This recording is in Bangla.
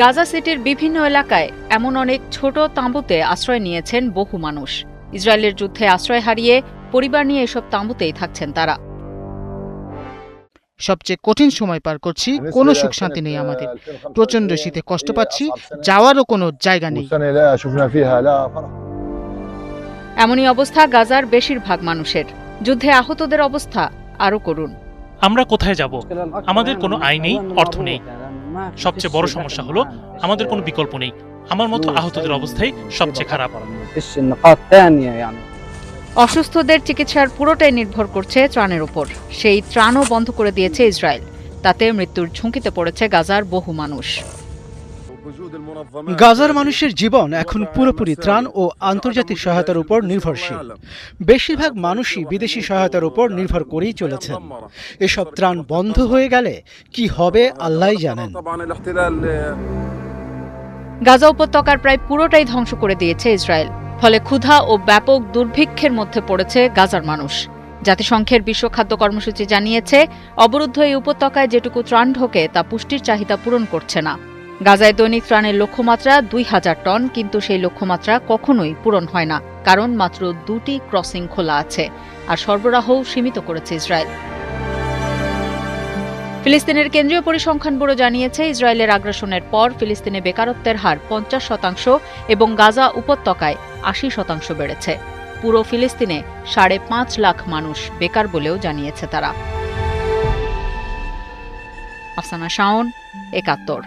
গাজা সিটির বিভিন্ন এলাকায় এমন অনেক ছোট তাঁবুতে আশ্রয় নিয়েছেন বহু মানুষ। ইসরায়েলের যুদ্ধে আশ্রয় হারিয়ে পরিবার নিয়ে এসব তাঁবুতেই থাকছেন তারা। সবচেয়ে কঠিন সময় পার করছি, কোনো সুখ শান্তি নেই আমাদের। প্রচন্ড শীতে কষ্ট পাচ্ছি, যাওয়ারও কোনো জায়গা নেই। এমনই অবস্থা গাজার বেশিরভাগ মানুষের। যুদ্ধে আহতদের অবস্থা আরও করুন। আমরা কোথায় যাব? আমাদের কোনো আয় নেই, অর্থ নেই। সবচেয়ে বড় সমস্যা হলো আমাদের কোনো বিকল্প নেই। আমার মতো আহতদের অবস্থাই সবচেয়ে খারাপ। অসুস্থদের চিকিৎসার পুরোটাই নির্ভর করছে ত্রাণের উপর। সেই ত্রাণও বন্ধ করে দিয়েছে ইসরায়েল। তাতে মৃত্যুর ঝুঁকিতে পড়েছে গাজার বহু মানুষ। গাজার মানুষের জীবন এখন পুরোপুরি ত্রাণ ও আন্তর্জাতিক সহায়তার উপর নির্ভরশীল। বেশিরভাগ মানুষই বিদেশি সহায়তার উপর নির্ভর করেই চলেছেন। এসব ত্রাণ বন্ধ হয়ে গেলে কি হবে আল্লাহই জানেন। গাজা উপত্যকার প্রায় পুরোটাই ধ্বংস করে দিয়েছে ইসরায়েল। ফলে ক্ষুধা ও ব্যাপক দুর্ভিক্ষের মধ্যে পড়েছে গাজার মানুষ। জাতিসংঘের বিশ্ব খাদ্য কর্মসূচি জানিয়েছে, অবরুদ্ধ এই উপত্যকায় যেটুকু ত্রাণ ঢোকে তা পুষ্টির চাহিদা পূরণ করছে না। গাজায় দৈনিক ত্রাণের লক্ষ্যমাত্রা ২,০০০ টন, কিন্তু সেই লক্ষ্যমাত্রা কখনোই পূরণ হয় না, কারণ মাত্র ২টি ক্রসিং খোলা আছে, আর সরবরাহও সীমিত করেছে ইসরায়েল। ফিলিস্তিনের কেন্দ্রীয় পরিসংখ্যান ব্যুরো জানিয়েছে, ইসরায়েলের আগ্রাসনের পর ফিলিস্তিনে বেকারত্বের হার ৫০% এবং গাজা উপত্যকায় ৮০% বেড়েছে। পুরো ফিলিস্তিনে ৫.৫ লাখ মানুষ বেকার বলেও জানিয়েছে তারা। আফসানা শাওন, ৭১।